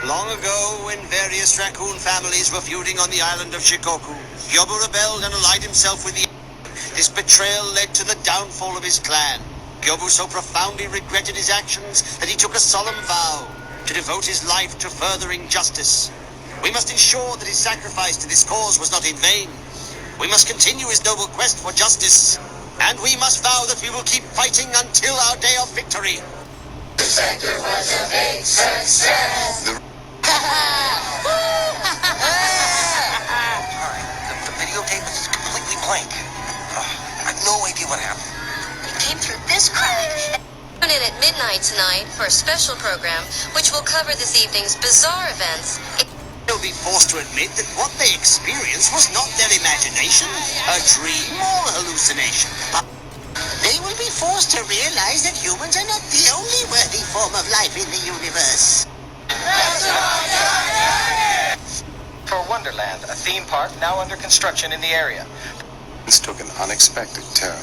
Long ago, when various raccoon families were feuding on the island of Shikoku, Gyobu rebelled and allied himself with the... This betrayal led to the downfall of his clan. Gyobu so profoundly regretted his actions that he took a solemn vow to devote his life to furthering justice. We must ensure that his sacrifice to this cause was not in vain. We must continue his noble quest for justice, and we must vow that we will keep fighting until our day of victory. The center was a big success. The videotape is completely blank. I have no idea what happened. It came through this crack. Tune in at midnight tonight for a special program which will cover this evening's bizarre events. They'll be forced to admit that what they experienced was not their imagination, a dream, or a hallucination. But they will be forced to realize that humans are not the only worthy form of life in the universe. For Wonderland, a theme park now under construction in the area. This took an unexpected turn.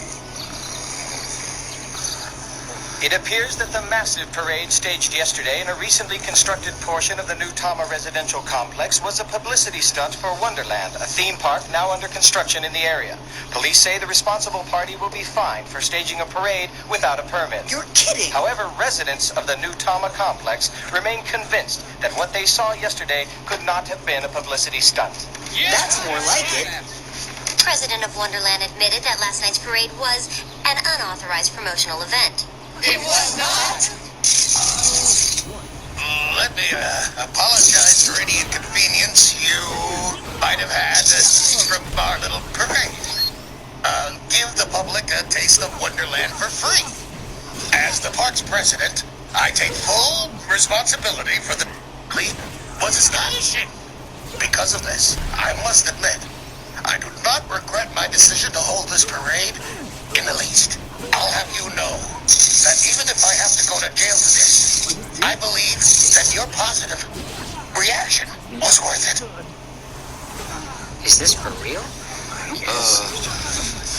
It appears that the massive parade staged yesterday in a recently constructed portion of the new Tama residential complex was a publicity stunt for Wonderland, a theme park now under construction in the area. Police say the responsible party will be fined for staging a parade without a permit. You're kidding! However, residents of the new Tama complex remain convinced that what they saw yesterday could not have been a publicity stunt. That's more like it. President of Wonderland admitted that last night's parade was an unauthorized promotional event. It was not. Let me apologize for any inconvenience you might have had from our little parade. Give the public a taste of Wonderland for free. As the park's president, I take full responsibility for the was astonishing. Because of this, I must admit, I do not regret my decision to hold this parade in the least. I'll have you know that even if I have to go to jail for this, I believe that your positive reaction was worth it. Is this for real?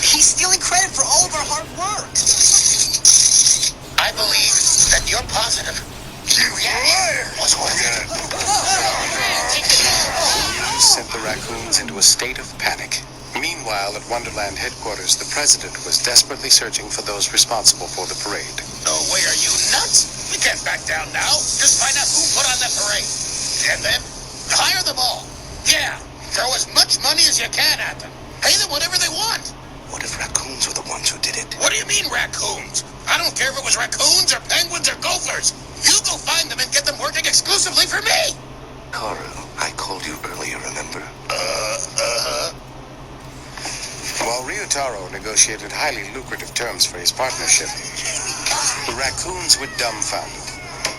He's stealing credit for all of our hard work. I believe that your positive reaction was worth it. News sent the raccoons into a state of panic. Meanwhile, at Wonderland headquarters, the president was desperately searching for those responsible for the parade. No way, are you nuts? We can't back down now. Just find out who put on that parade. And then hire them all. Yeah, throw as much money as you can at them. Pay them whatever they want. What if raccoons were the ones who did it? What do you mean raccoons? I don't care if it was raccoons or penguins or gophers. You go find them and get them working exclusively for me. Carl, I called you earlier, remember? While Ryutaro negotiated highly lucrative terms for his partnership, the raccoons were dumbfounded.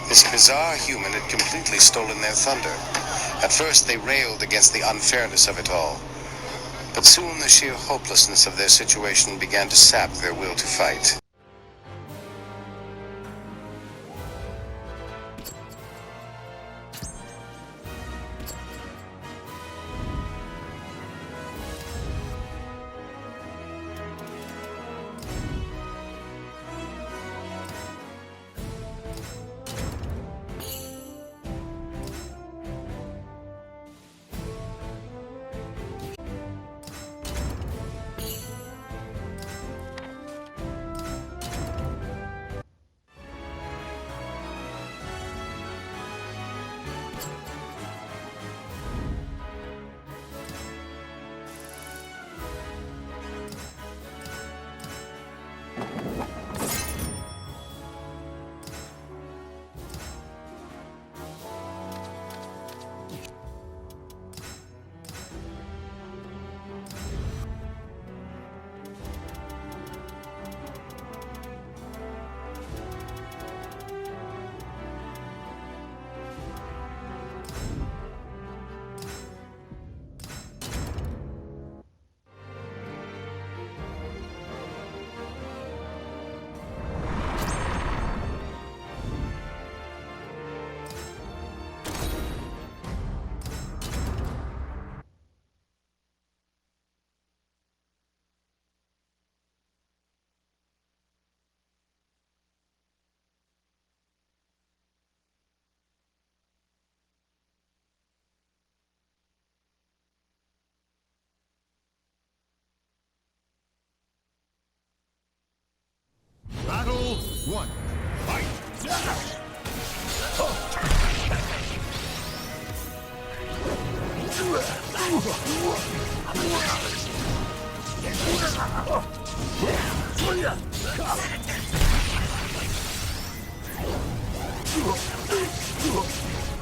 This bizarre human had completely stolen their thunder. At first, they railed against the unfairness of it all. But soon the sheer hopelessness of their situation began to sap their will to fight.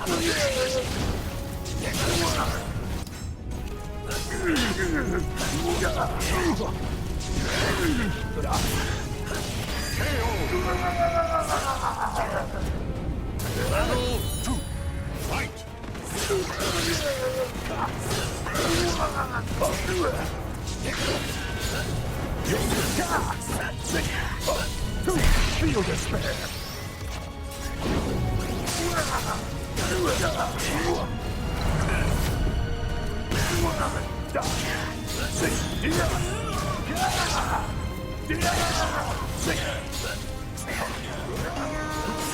Feel despair.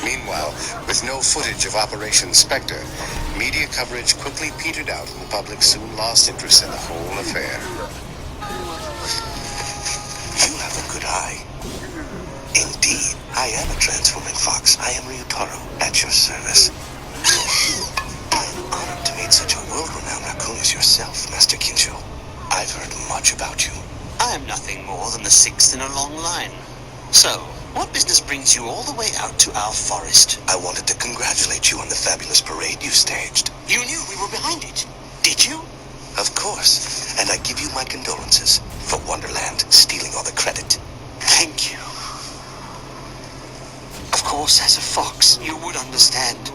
Meanwhile, with no footage of Operation Spectre, media coverage quickly petered out and the public soon lost interest in the whole affair. You have a good eye. Indeed, I am a transforming fox. I am Ryutaro, at your service. I am honored to meet such a world-renowned raccoon as yourself, Master Kincho. I've heard much about you. I am nothing more than the sixth in a long line. So, what business brings you all the way out to our forest? I wanted to congratulate you on the fabulous parade you staged. You knew we were behind it, did you? Of course, and I give you my condolences for Wonderland stealing all the credit. Thank you. Of course, as a fox, you would understand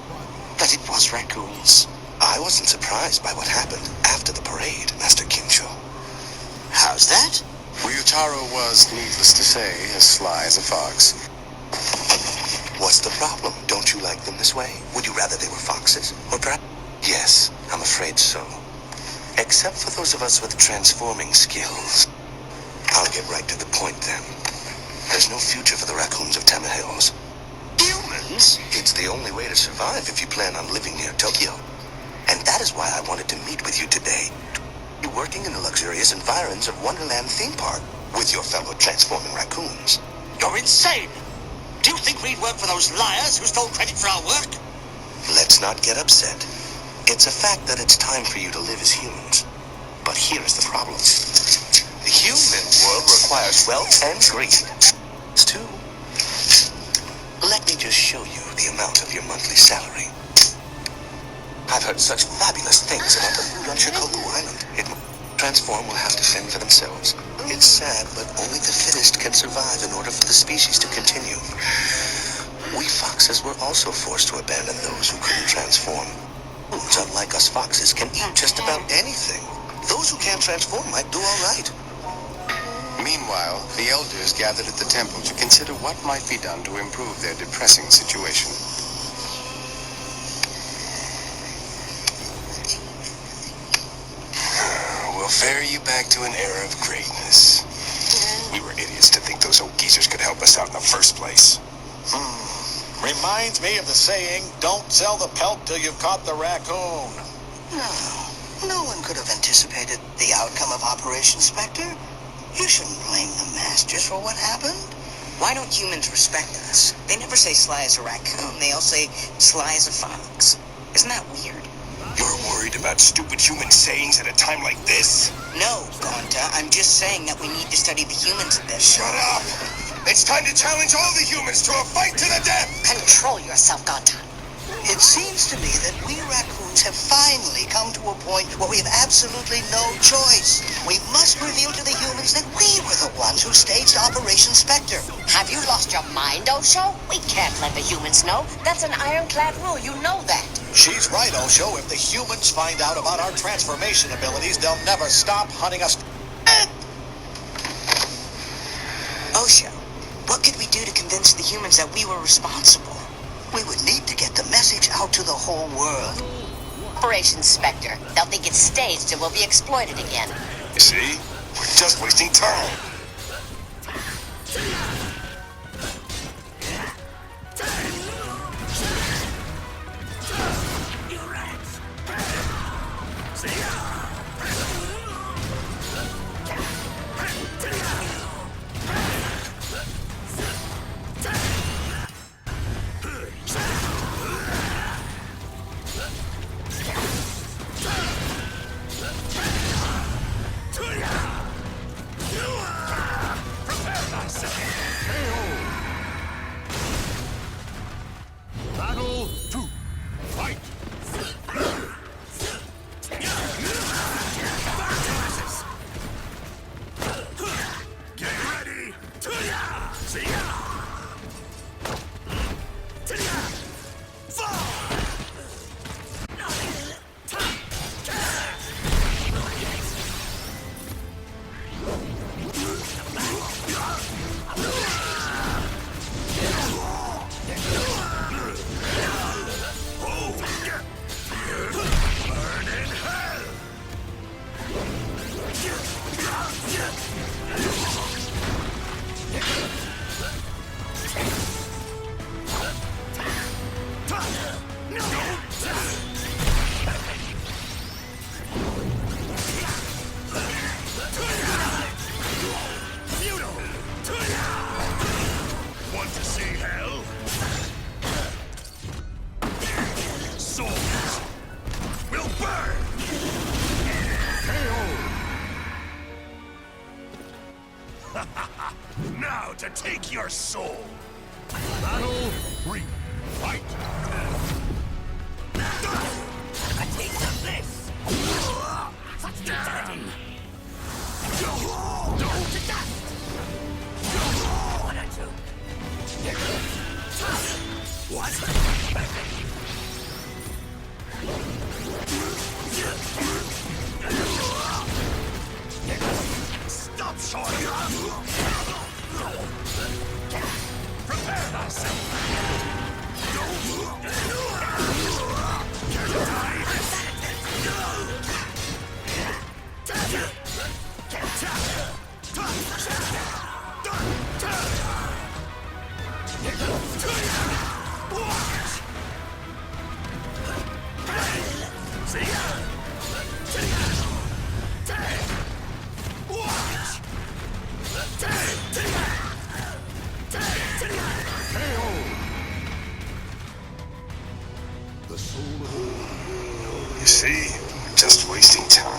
that it was raccoons. I wasn't surprised by what happened after the parade, Master Kincho. How's that? Ryutaro was, needless to say, as sly as a fox. What's the problem? Don't you like them this way? Would you rather they were foxes? Or perhaps... Yes, I'm afraid so. Except for those of us with transforming skills. I'll get right to the point then. There's no future for the raccoons of Tama Hills. Humans? It's the only way to survive if you plan on living near Tokyo. And that is why I wanted to meet with you today. You're working in the luxurious environs of Wonderland theme park with your fellow transforming raccoons. You're insane! Do you think we'd work for those liars who stole credit for our work? Let's not get upset. It's a fact that it's time for you to live as humans. But here is the problem. The human world requires wealth and greed. It's too. Let me just show you the amount of your monthly salary. I've heard such fabulous things about the food on Shikoku Island. It transform will have to fend for themselves. It's sad, but only the fittest can survive in order for the species to continue. We foxes were also forced to abandon those who couldn't transform. Humans, unlike us foxes, can eat just about anything. Those who can't transform might do all right. Meanwhile, the elders gathered at the temple to consider what might be done to improve their depressing situation. We'll ferry you back to an era of greatness. We were idiots to think those old geezers could help us out in the first place. Reminds me of the saying, don't sell the pelt till you've caught the raccoon. No one could have anticipated the outcome of Operation Spectre. You shouldn't blame the masters for what happened. Why don't humans respect us? They never say sly as a raccoon. They all say sly as a fox. Isn't that weird? You're worried about stupid human sayings at a time like this? No, Gonta. I'm just saying that we need to study the humans a bit. Shut up! It's time to challenge all the humans to a fight to the death! Control yourself, Gonta. It seems to me that we raccoons have finally come to a point where we have absolutely no choice. We must reveal to the humans that we were the ones who staged Operation Spectre. Have you lost your mind, Osho? We can't let the humans know. That's an ironclad rule. You know that. She's right, Osho. If the humans find out about our transformation abilities, they'll never stop hunting us. Osho, what could we do to convince the humans that we were responsible? We would need to get the message out to the whole world. Operation Spectre. They'll think it's staged and will be exploited again. See? We're just wasting time. to take your soul. Battle 3. Fight! A taste of this! Such brutality! Go to dust! 1 or 2. What? Stop showing up! Prepare thyself! You see, just wasting time.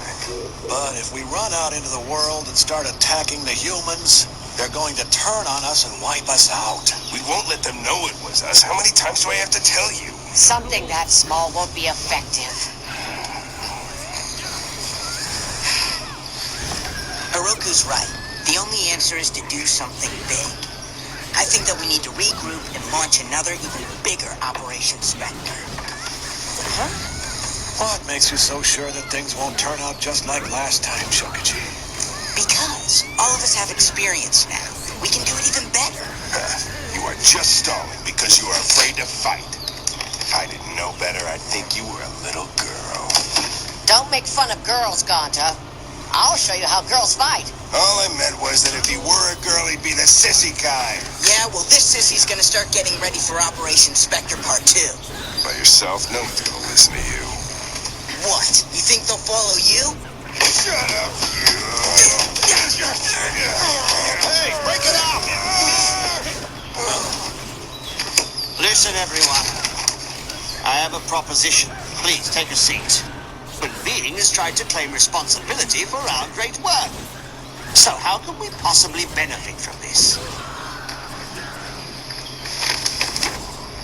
But if we run out into the world and start attacking the humans, they're going to turn on us and wipe us out. We won't let them know it was us. How many times do I have to tell you? Something that small won't be effective. Hiroku's right. The only answer is to do something big. I think that we need to regroup and launch another, even bigger Operation Spectre. Huh? What makes you so sure that things won't turn out just like last time, Shokachi? Because all of us have experience now. We can do it even better. You are just stalling because you are afraid to fight. If I didn't know better, I'd think you were a little girl. Don't make fun of girls, Gonta. I'll show you how girls fight. All I meant was that if he were a girl, he'd be the sissy kind. Yeah, well, this sissy's gonna start getting ready for Operation Spectre Part 2. By yourself, no one's gonna listen to you. What? You think they'll follow you? Shut up, you. Hey, break it up! Listen, everyone. I have a proposition. Please take a seat. Human being has tried to claim responsibility for our great work. So how can we possibly benefit from this?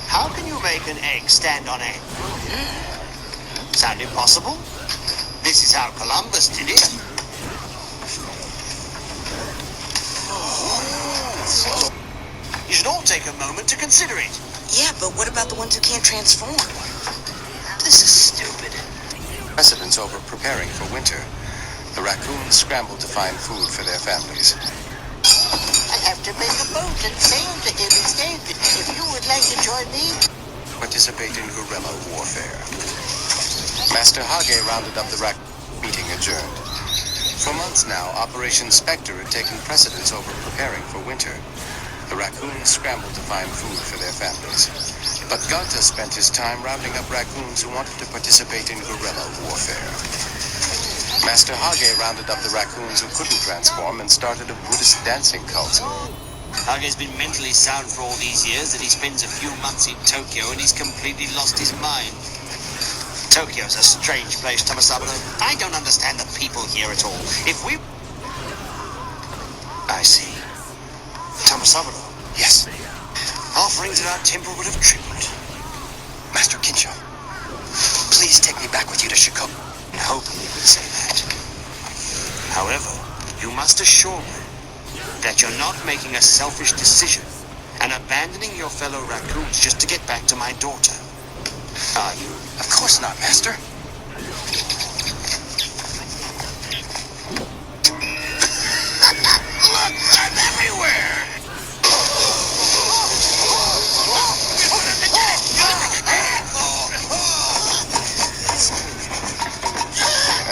How can you make an egg stand on end? Sound impossible? This is how Columbus did it. You should all take a moment to consider it. Yeah, but what about the ones who can't transform? This is stupid. Precedents over preparing for winter. The raccoons scrambled to find food for their families. I have to make a boat and sail to him instead. If you would like to join me. Participate in guerrilla warfare. Master Hage rounded up the meeting adjourned. For months now, Operation Spectre had taken precedence over preparing for winter. The raccoons scrambled to find food for their families. But Gonta spent his time rounding up raccoons who wanted to participate in guerrilla warfare. Master Hage rounded up the raccoons who couldn't transform and started a Buddhist dancing cult. Hage's been mentally sound for all these years that he spends a few months in Tokyo and he's completely lost his mind. Tokyo's a strange place, Tomosabulo. I don't understand the people here at all. If we... I see. Tomosabulo. Yes. Offerings at our temple would have tripled. Master Kincho, please take me back with you to Shikoku. And hoping you would say that. However, you must assure me that you're not making a selfish decision and abandoning your fellow raccoons just to get back to my daughter. Are you? Of course not, Master. Look, I'm everywhere!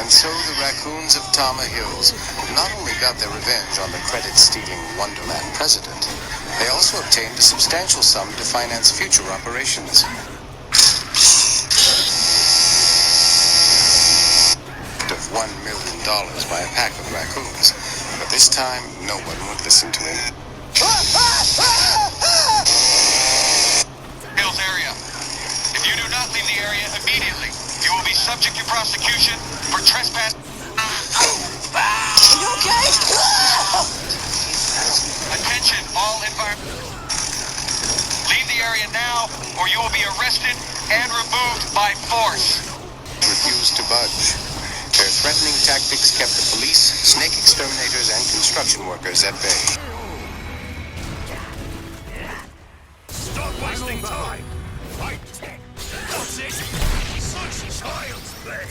And so the raccoons of Tama Hills not only got their revenge on the credit-stealing Wonderland president, they also obtained a substantial sum to finance future operations. Of $1 million by a pack of raccoons, but this time no one would listen to him. Hills area. If you do not leave the area immediately, you will be subject to prosecution for trespass. You okay? Attention, All environment. Leave the area now, or you will be arrested and removed by force. Refused to budge. Their threatening tactics kept the police, snake exterminators, and construction workers at bay. Stop wasting time! Fight! What's it? Such child's play!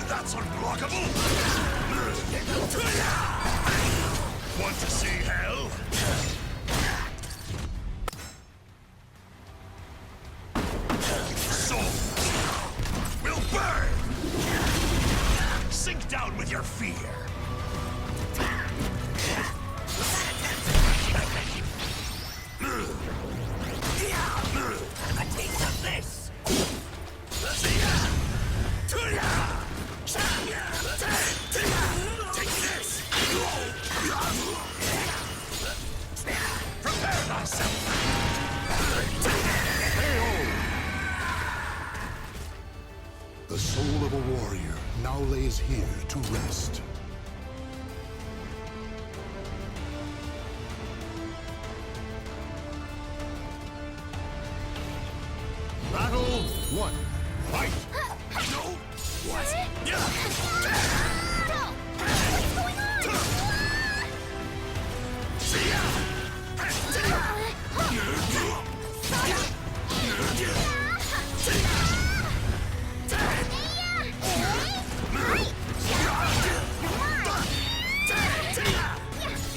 That's unblockable! Want to see hell? Souls will burn! Sink down with your fear! A taste of this! Take this! Prepare thyself! The soul of a warrior now lays here to rest. Battle 1. Fight! No! What?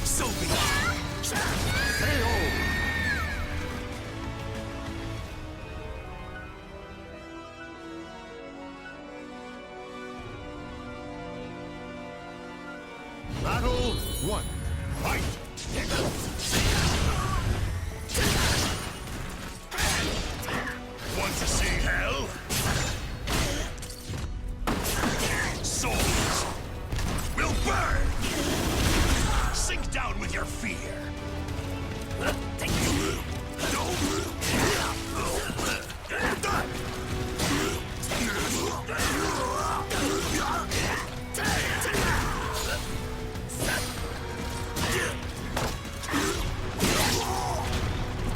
So be it. Battle 1. Fight! Want to see hell? Souls will burn! Sink down with your fear!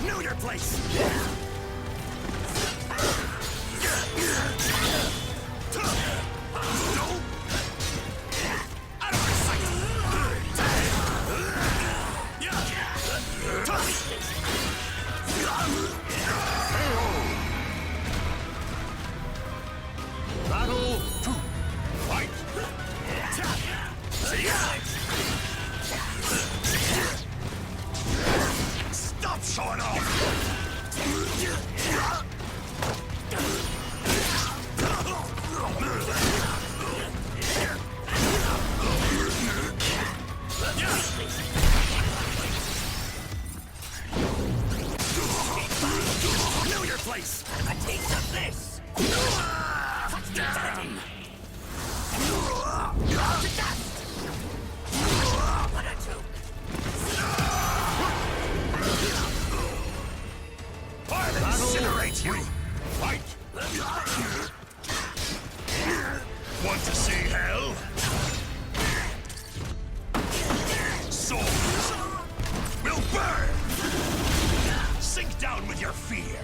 Know your place! Battle 2. Fight! Stop showing off! Know your place! A taste of this! Touchdown! To dust! What a joke! I'll incinerate you! Fight! Want to see hell? Souls will burn! Sink down with your fear!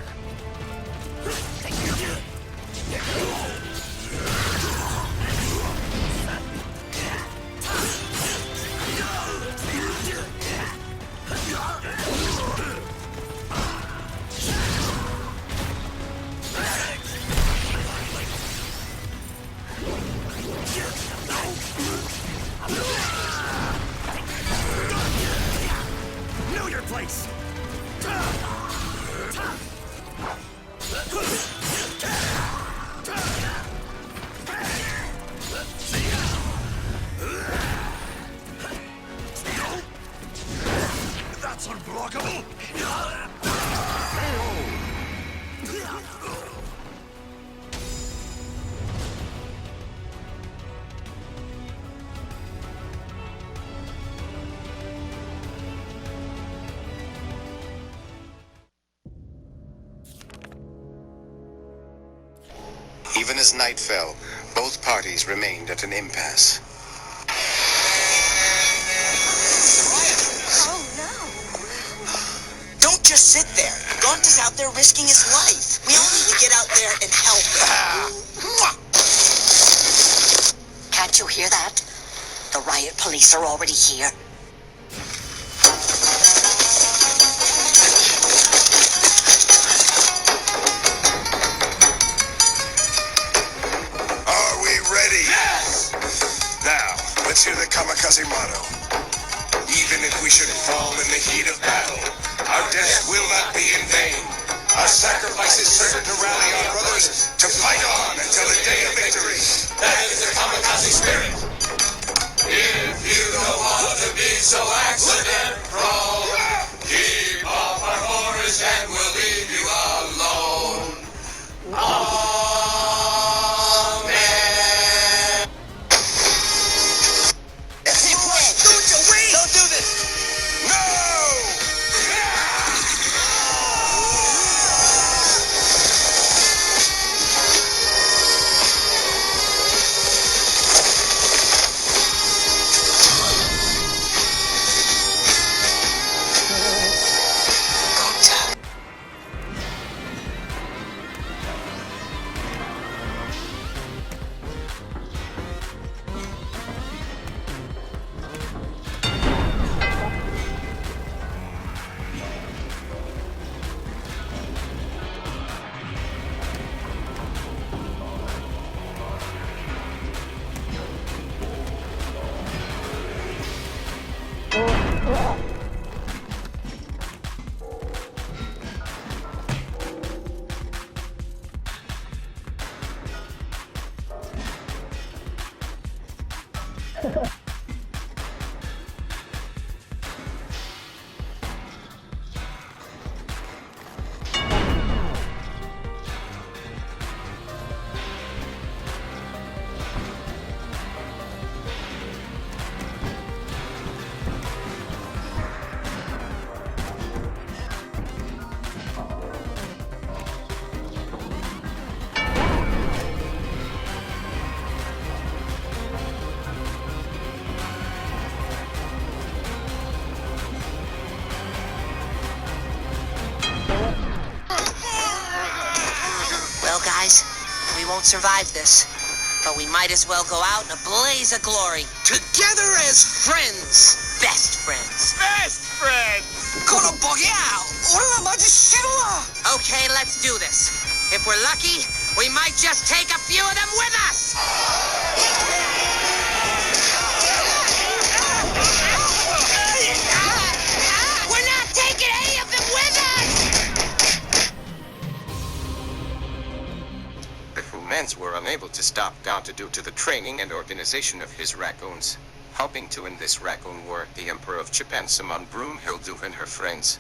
Know your place! That's unblockable! Even as night fell, both parties remained at an impasse. Oh, no. Don't just sit there. Gaunt is out there risking his life. We all need to get out there and help him. Can't you hear that? The riot police are already here. Are we ready? Yes! Now, let's hear the kamikaze motto. Even if we should fall in the heat of battle, our death will not be in vain. Our sacrifice is certain to rally our brothers to fight on until the day of victory. That is the kamikaze spirit. If you don't want to be so accident-prone, keep off our forest and we'll leave you alone. Amen. Don't do this! No! Well, guys, we won't survive this. But we might as well go out in a blaze of glory. Together as friends! Best friends. Best friends! Okay, let's do this. If we're lucky, we might just take a few of them with us! We're not taking any of them with us! The humans were unable to stop Gaunt due to the training and organization of his raccoons. Helping to end this raccoon war, the Emperor of Japan summoned Broomhildu and her friends.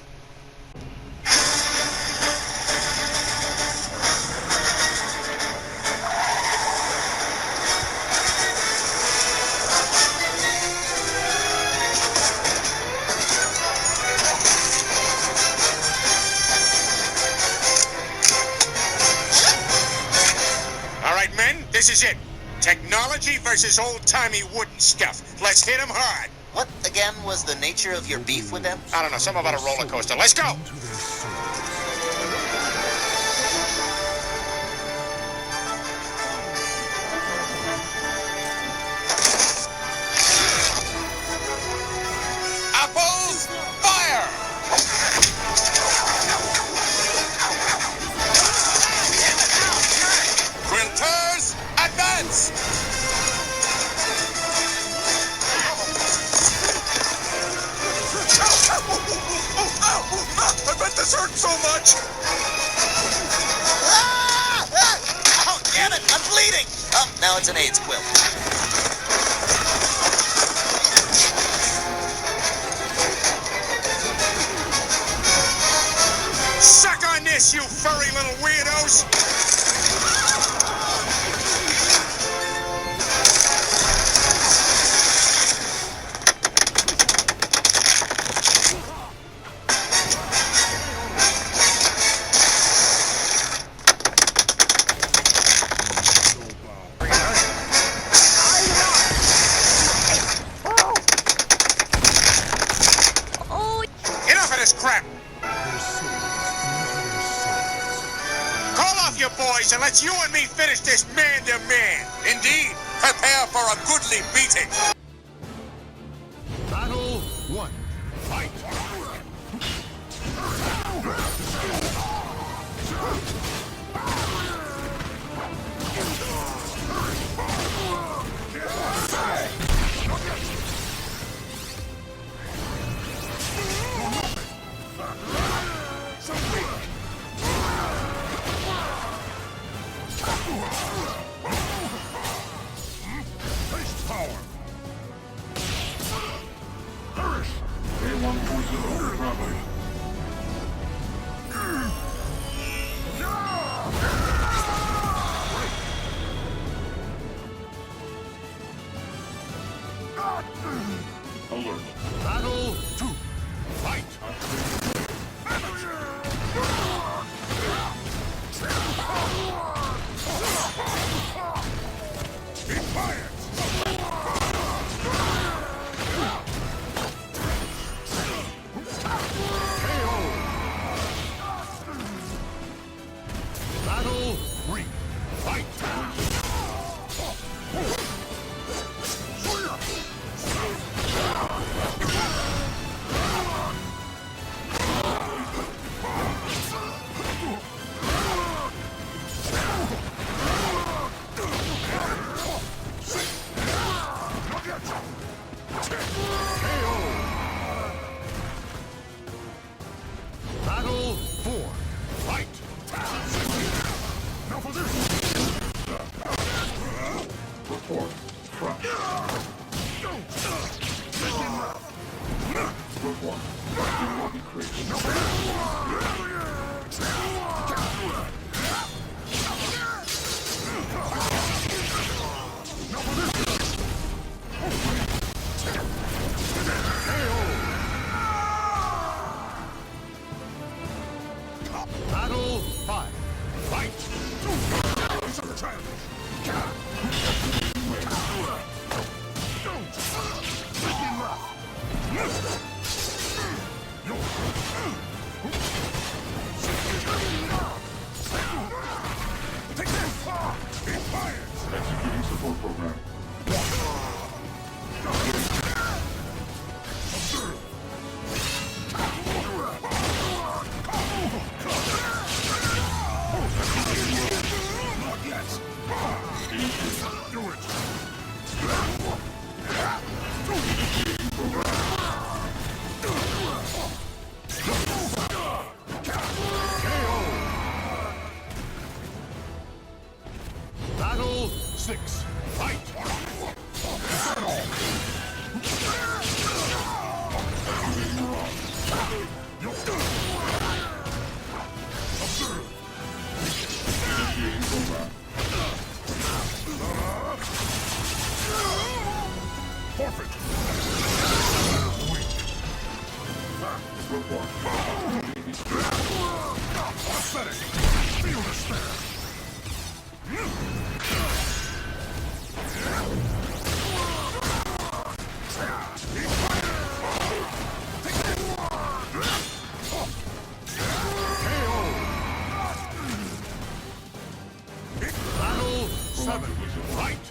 All right, men, this is it. Technology versus old-timey wooden stuff. Let's hit them hard. What, again, was the nature of your beef with them? I don't know, something about a roller coaster. Let's go! Apples, fire! Quilters, advance! I bet this hurts so much! Oh, damn it! I'm bleeding! Oh, now it's an AIDS quilt. Suck on this, you furry little weirdos! boys, and let you and me finish this man-to-man. Indeed, prepare for a goodly beating. Battle 1. Fight! Taste power! Perish! A140 traveling. Alert. Battle 2. Fight! Defiance! Battle 3. Fight! Battle 4. Fight! Now for this! Report. Front. Report. Battle 5. Fight! Take this! Defiance! Executing support program. Battle 6. Fight! Forfeit! Pathetic! Feel despair! Battle 7. Fight!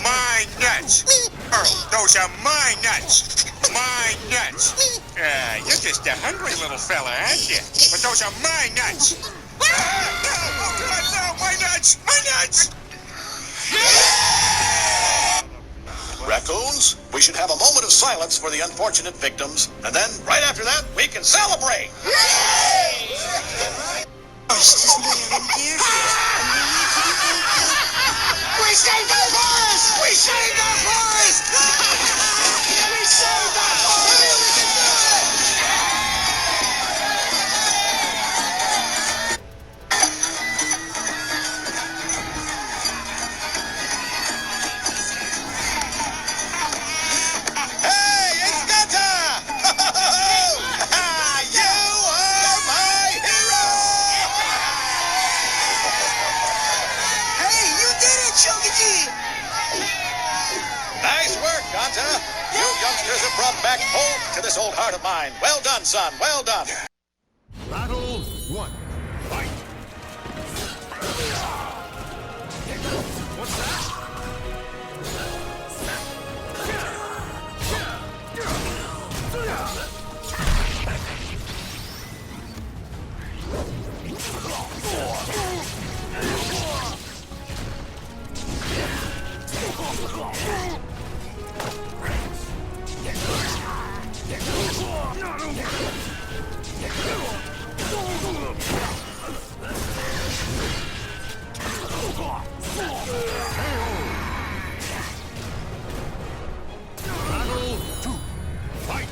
My nuts! Earl, those are my nuts! My nuts! You're just a hungry little fella, aren't you? But those are my nuts! No, my nuts! My nuts! Raccoons, we should have a moment of silence for the unfortunate victims, and then, right after that, we can celebrate! We saved our forest! We saved our forest! We saved our forest! to this old heart of mine. Well done, son. Well done. Battle 1. Fight! What's that? Battle 2. Fight!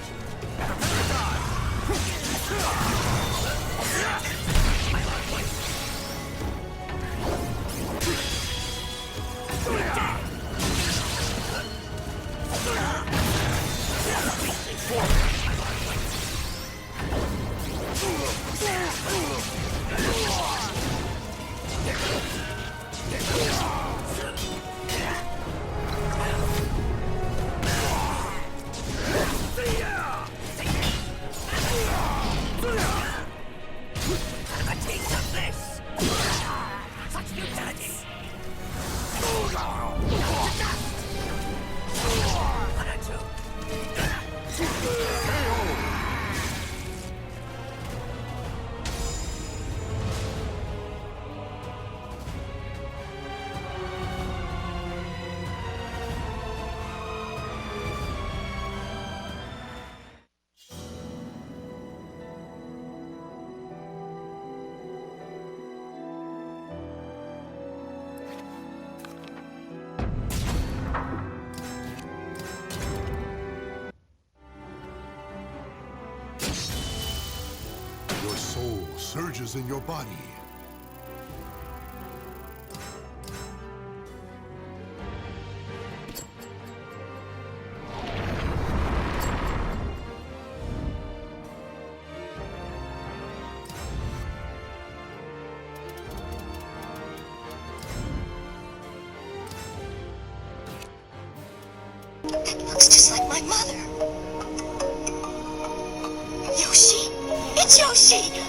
Your soul surges in your body. That looks just like my mother. Yoshi! It's Yoshi!